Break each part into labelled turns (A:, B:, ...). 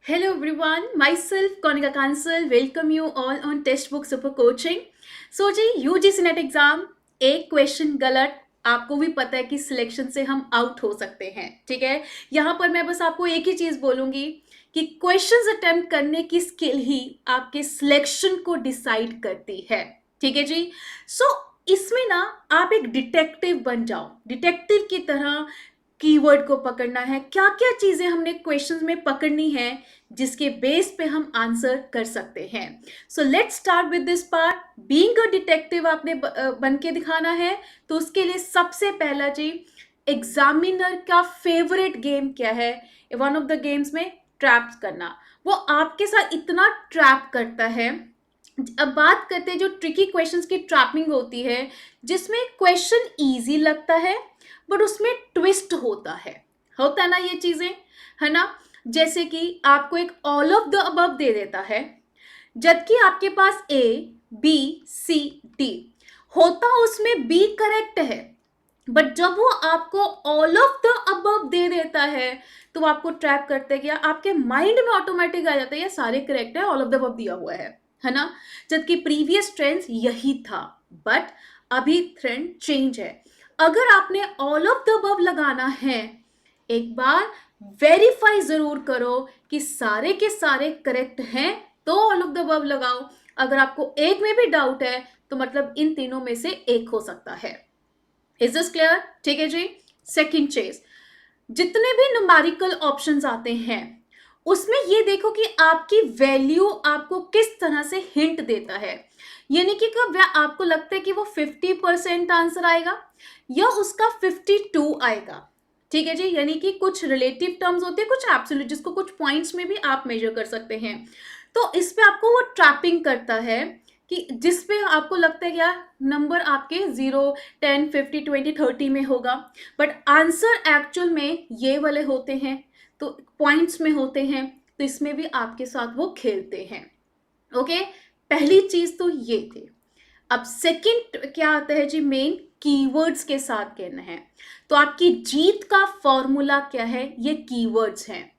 A: Hello everyone, myself Konika Kansal welcome you all on Textbook Super Coaching. So ji UGC net exam एक question गलत आपको भी पता है कि सिलेक्शन से हम आउट हो सकते हैं, ठीक है। यहाँ पर मैं बस आपको एक ही चीज बोलूंगी कि क्वेश्चंस अटेम्प्ट करने की स्किल ही आपके सिलेक्शन को डिसाइड करती है, ठीक है जी। सो इसमें ना आप एक डिटेक्टिव बन जाओ, डिटेक्टिव की तरह कीवर्ड को पकड़ना है, क्या क्या चीजें हमने क्वेश्चंस में पकड़नी है जिसके बेस पे हम आंसर कर सकते हैं। So let's start with this part. Being a detective आपने बन के दिखाना है, तो उसके लिए सबसे पहला जी, एग्जामिनर का फेवरेट गेम क्या है? वन ऑफ द गेम्स में ट्रैप करना। वो आपके साथ इतना ट्रैप करता है। अब बात करते हैं जो ट्रिकी क्वेश्चंस की ट्रैपिंग होती है, जिसमें क्वेश्चन इजी लगता है बट उसमें ट्विस्ट होता है ना ये चीजें, है ना। जैसे कि आपको एक ऑल ऑफ द अबव दे देता है, जबकि आपके पास ए बी सी डी होता, उसमें बी करेक्ट है, बट जब वो आपको ऑल ऑफ द अबव दे देता है तो वो आपको ट्रैप करते गया, आपके माइंड में ऑटोमेटिक आ जाता है ये सारे करेक्ट है, ऑल ऑफ द अबव दिया हुआ है ना। जबकि प्रीवियस ट्रेंड यही था, बट अभी ट्रेंड चेंज है। अगर आपने ऑल ऑफ द अबव लगाना है, एक बार वेरीफाई जरूर करो कि सारे के सारे करेक्ट हैं, तो ऑल ऑफ द अबव लगाओ। अगर आपको एक में भी डाउट है तो मतलब इन तीनों में से एक हो सकता है। Is this clear? ठीक है जी। सेकंड चीज, जितने भी न्यूमेरिकल ऑप्शंस आते हैं उसमें ये देखो कि आपकी वैल्यू आपको किस तरह से हिंट देता है। यानी कि कब आपको लगता है कि वो 50% आंसर आएगा या उसका 52 आएगा, ठीक है जी। यानी कि कुछ रिलेटिव टर्म्स होते हैं, कुछ एब्सोल्यूट, जिसको कुछ पॉइंट्स में भी आप मेजर कर सकते हैं। तो इस पे आपको वो ट्रैपिंग करता है कि जिस पे आपको लगता है क्या नंबर आपके 0 10 50 20 30 में होगा, बट आंसर एक्चुअल में ये वाले होते हैं, तो पॉइंट्स में होते हैं, तो इसमें भी आपके साथ वो खेलते हैं। ओके, पहली चीज तो ये थी। अब सेकंड क्या आता है जी, मेन कीवर्ड्स के साथ कहना है। तो आपकी जीत का फॉर्मूला क्या है? ये कीवर्ड्स हैं।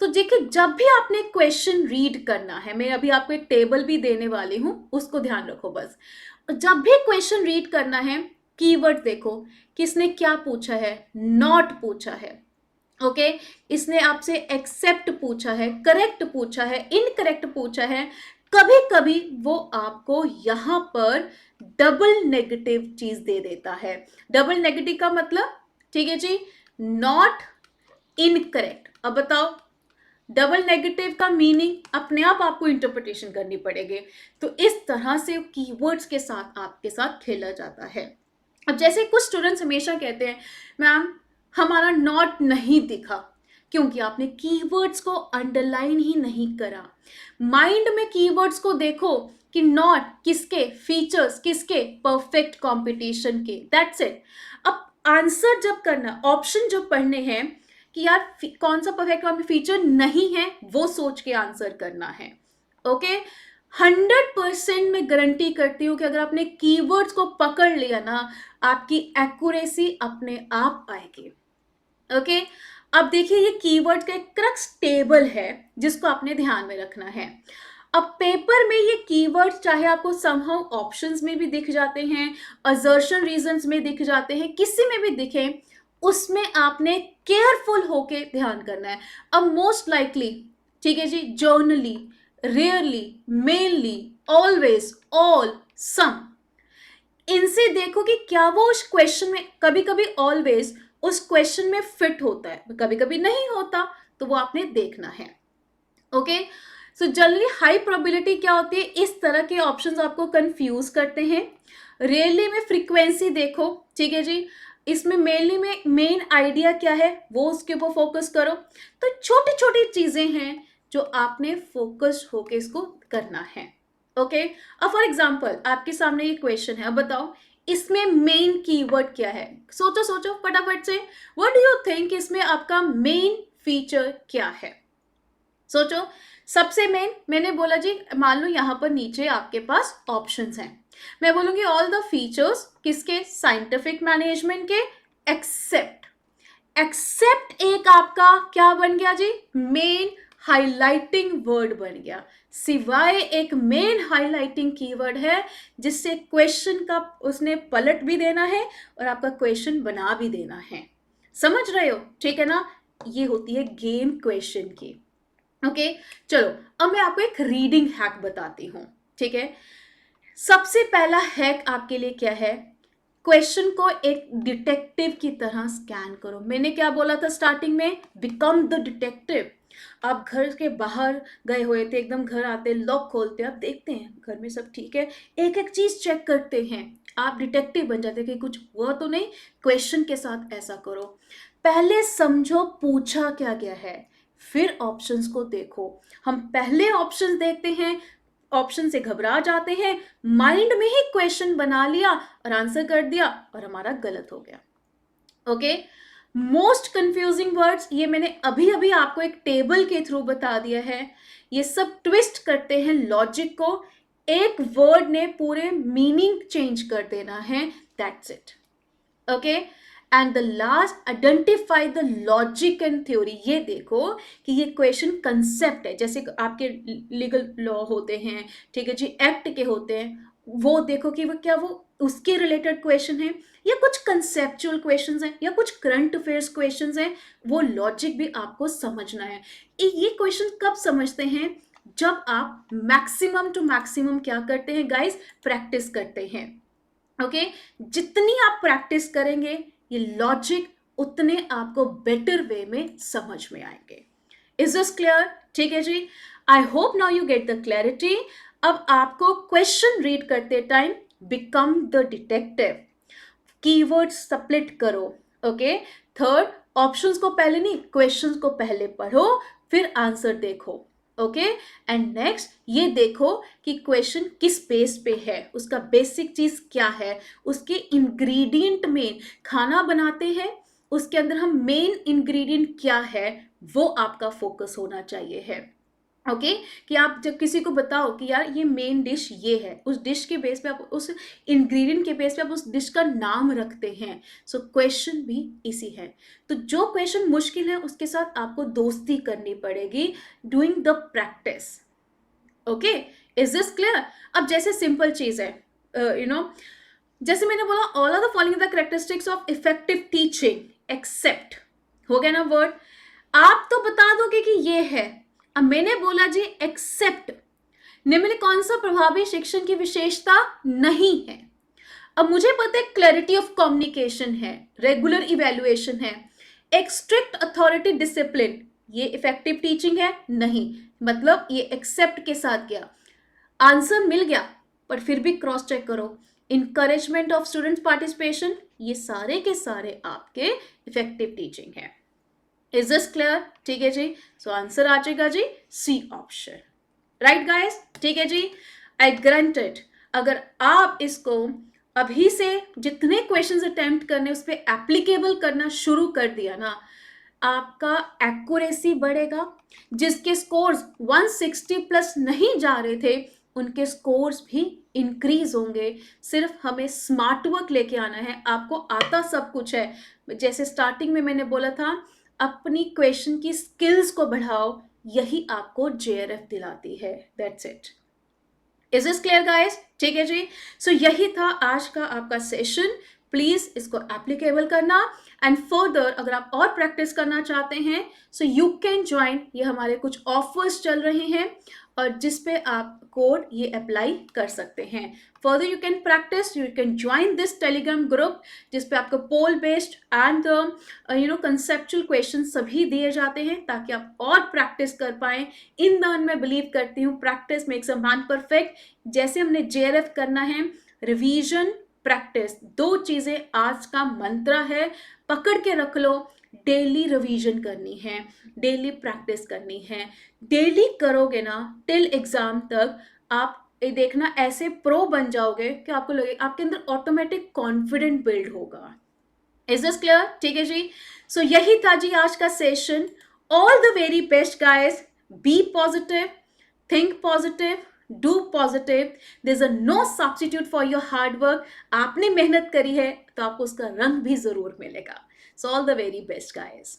A: तो देखिए, जब भी आपने क्वेश्चन रीड करना है, मैं अभी आपको एक टेबल भी देने वाली हूं, उसको ध्यान रखो बस। जब भी क्वेश्चन रीड करना है, कीवर्ड देखो, किसने क्या पूछा है? नॉट पूछा है, ओके। इसने आपसे एक्सेप्ट पूछा है, करेक्ट पूछा है, इनकरेक्ट पूछा है। कभी कभी वो आपको यहां पर डबल नेगेटिव चीज दे देता है। डबल नेगेटिव का मतलब, ठीक है जी, नॉट, इनकरेक्ट। अब बताओ, डबल नेगेटिव का मीनिंग अपने आप आपको इंटरप्रिटेशन करनी पड़ेगी। तो इस तरह से कीवर्ड्स के साथ आपके साथ खेला जाता है। अब जैसे कुछ स्टूडेंट्स हमेशा कहते हैं, मैम हमारा नॉट नहीं दिखा, क्योंकि आपने कीवर्ड्स को अंडरलाइन ही नहीं करा। माइंड में कीवर्ड्स को देखो कि नॉट किसके, फीचर्स किसके, परफेक्ट कंपटीशन के, दैट्स इट। अब आंसर जब करना, ऑप्शन जब पढ़ने हैं कि यार कौन सा परफेक्ट फीचर नहीं है, वो सोच के आंसर करना है। ओके, 100% मैं गारंटी करती हूं कि अगर आपने कीवर्ड्स को पकड़ लिया ना, आपकी एक्यूरेसी अपने आप आएगी। ओके, अब देखिए, ये कीवर्ड का एक क्रक्स टेबल है जिसको आपने ध्यान में रखना है। अब पेपर में ये कीवर्ड चाहे आपको समहाउ ऑप्शंस में भी दिख जाते हैं, असर्शन रीजंस में दिख जाते हैं, किसी में भी दिखे, उसमें आपने केयरफुल होके ध्यान करना है। अब मोस्ट लाइकली, ठीक है जी, generally, rarely, mainly, always, all, some, इनसे देखो कि क्या वो उस क्वेश्चन में, कभी कभी ऑलवेज उस क्वेश्चन में फिट होता है, कभी कभी नहीं होता, तो वो आपने देखना है। Okay, so generally high probability क्या होती है, इस तरह के ऑप्शंस आपको कंफ्यूज करते हैं। रेयरली में फ्रीक्वेंसी देखो, ठीक है जी, इसमें मेनली में मेन आइडिया क्या है वो उसके ऊपर फोकस करो। तो छोटी छोटी चीजें हैं जो आपने फोकस होके इसको करना है। ओके, अब फॉर एग्जाम्पल आपके सामने ये क्वेश्चन है, अब बताओ इसमें मेन कीवर्ड क्या है? सोचो सोचो फटाफट से, व्हाट डू यू थिंक इसमें आपका मेन फीचर क्या है? सोचो। सबसे मेन मैंने बोला जी, मान लो यहां पर नीचे आपके पास ऑप्शंस हैं, मैं बोलूंगी ऑल द फीचर्स किसके, साइंटिफिक मैनेजमेंट के, एक्सेप्ट। एक्सेप्ट एक आपका क्या बन गया जी, मेन हाइलाइटिंग वर्ड बन गया, सिवाय एक मेन हाइलाइटिंग कीवर्ड है जिससे क्वेश्चन का उसने पलट भी देना है और आपका क्वेश्चन बना भी देना है। समझ रहे हो? ठीक है ना? ये होती है गेम क्वेश्चन की। ओके, चलो अब मैं आपको एक रीडिंग हैक बताती हूँ। ठीक है, सबसे पहला हैक आपके लिए क्या है? क्वेश्चन को एक डिटेक्टिव की तरह स्कैन करो। मैंने क्या बोला था स्टार्टिंग में? Become the detective. आप घर के बाहर गए हुए थे, एकदम घर आते लॉक खोलते, आप देखते हैं घर में सब ठीक है, एक एक चीज चेक करते हैं, आप डिटेक्टिव बन जाते कि कुछ हुआ तो नहीं। क्वेश्चन के साथ ऐसा करो, पहले समझो पूछा क्या गया है, फिर ऑप्शंस को देखो। हम पहले ऑप्शंस देखते हैं, ऑप्शन से घबरा जाते हैं, माइंड में ही क्वेश्चन बना लिया और आंसर कर दिया और हमारा गलत हो गया। ओके, मोस्ट कंफ्यूजिंग वर्ड्स ये मैंने अभी अभी आपको एक टेबल के थ्रू बता दिया है। ये सब ट्विस्ट करते हैं लॉजिक को, एक वर्ड ने पूरे मीनिंग चेंज कर देना है, that's it. Okay, and the last, identify the logic and theory. ये देखो कि ये क्वेश्चन कंसेप्ट है, जैसे आपके लीगल लॉ होते हैं, ठीक है जी, एक्ट के होते हैं, वो देखो कि वो क्या वो उसके रिलेटेड क्वेश्चन है या कुछ कंसेप्चुअल क्वेश्चंस हैं या कुछ करंट अफेयर्स क्वेश्चंस हैं, वो लॉजिक भी आपको समझना है। ये क्वेश्चन कब समझते हैं? जब आप मैक्सिमम टू मैक्सिमम क्या करते हैं गाइस? प्रैक्टिस करते हैं। ओके, जितनी आप प्रैक्टिस करेंगे ये लॉजिक उतने आपको बेटर वे में समझ में आएंगे। Is this clear? ठीक है जी, I hope now you get the clarity. अब आपको क्वेश्चन रीड करते time become the detective, keyword split करो। ओके, थर्ड, ऑप्शंस को पहले नहीं, क्वेश्चंस को पहले पढ़ो, फिर आंसर देखो। ओके, एंड नेक्स्ट ये देखो कि क्वेश्चन किस बेस पे है, उसका बेसिक चीज क्या है, उसके इंग्रेडिएंट में, खाना बनाते हैं उसके अंदर हम मेन इंग्रेडिएंट क्या है, वो आपका फोकस होना चाहिए है। ओके, कि आप जब किसी को बताओ कि यार ये मेन डिश ये है, उस डिश के बेस पे आप, उस इंग्रेडिएंट के बेस पे आप उस डिश का नाम रखते हैं। सो क्वेश्चन भी इसी है। तो जो क्वेश्चन मुश्किल है उसके साथ आपको दोस्ती करनी पड़ेगी, doing the practice. Okay, is this clear? अब जैसे सिंपल चीज है, जैसे मैंने बोला all are the following the characteristics of effective teaching except, हो गया ना वर्ड? आप तो बता दोगे कि ये है, अब मैंने बोला जी एक्सेप्ट, निम्न कौन सा प्रभावी शिक्षण की विशेषता नहीं है। अब मुझे पता है क्लैरिटी ऑफ कम्युनिकेशन है, रेगुलर इवेल्युएशन है, एक स्ट्रिक्ट अथॉरिटी डिसिप्लिन, ये इफेक्टिव टीचिंग है नहीं, मतलब ये एक्सेप्ट के साथ गया, आंसर मिल गया पर फिर भी क्रॉस चेक करो, इंकरेजमेंट ऑफ स्टूडेंट्स पार्टिसिपेशन, ये सारे के सारे आपके इफेक्टिव टीचिंग है। Is this clear? ठीक है जी, सो आंसर आ जाएगा जी सी ऑप्शन, राइट गाइस? ठीक है जी, आई ग्रांटेड अगर आप इसको अभी से जितने क्वेश्चंस अटेम्प्ट करने उस पर एप्लीकेबल करना शुरू कर दिया ना, आपका एक्यूरेसी बढ़ेगा। जिसके स्कोर्स 160 प्लस नहीं जा रहे थे उनके स्कोर्स भी इंक्रीज होंगे। सिर्फ हमें स्मार्ट वर्क लेके आना है, आपको आता सब कुछ है। जैसे स्टार्टिंग में मैंने बोला था, अपनी क्वेश्चन की स्किल्स को बढ़ाओ, यही आपको जेआरएफ दिलाती है, that's it. Is this clear guys? ठीक है जी, सो यही था आज का आपका सेशन। प्लीज इसको एप्लीकेबल करना एंड फर्दर अगर आप और प्रैक्टिस करना चाहते हैं सो यू कैन ज्वाइन, ये हमारे कुछ ऑफर्स चल रहे हैं और जिस पे आप कोड ये अप्लाई कर सकते हैं। Further you can practice, you can join this Telegram group जिस पे आपको पोल बेस्ड एंड कंसेप्चुअल क्वेश्चन सभी दिए जाते हैं ताकि आप और प्रैक्टिस कर पाएं। इन द एंड मैं बिलीव करती हूँ practice makes a man perfect. जैसे हमने जेआरएफ करना है, रिवीजन प्रैक्टिस, दो चीजें आज का मंत्र है, पकड़ के रख लो। डेली रिवीजन करनी है, डेली प्रैक्टिस करनी है, डेली करोगे ना टिल एग्जाम तक आप देखना ऐसे प्रो बन जाओगे कि आपको लगे आपके अंदर ऑटोमेटिक कॉन्फिडेंट बिल्ड होगा। Is this clear? ठीक है जी, सो यही था जी आज का session. All the very best guys, be positive, think positive, do positive, there is no substitute for your hard work. आपने मेहनत करी है तो आपको उसका रंग भी जरूर मिलेगा। So all the very best guys.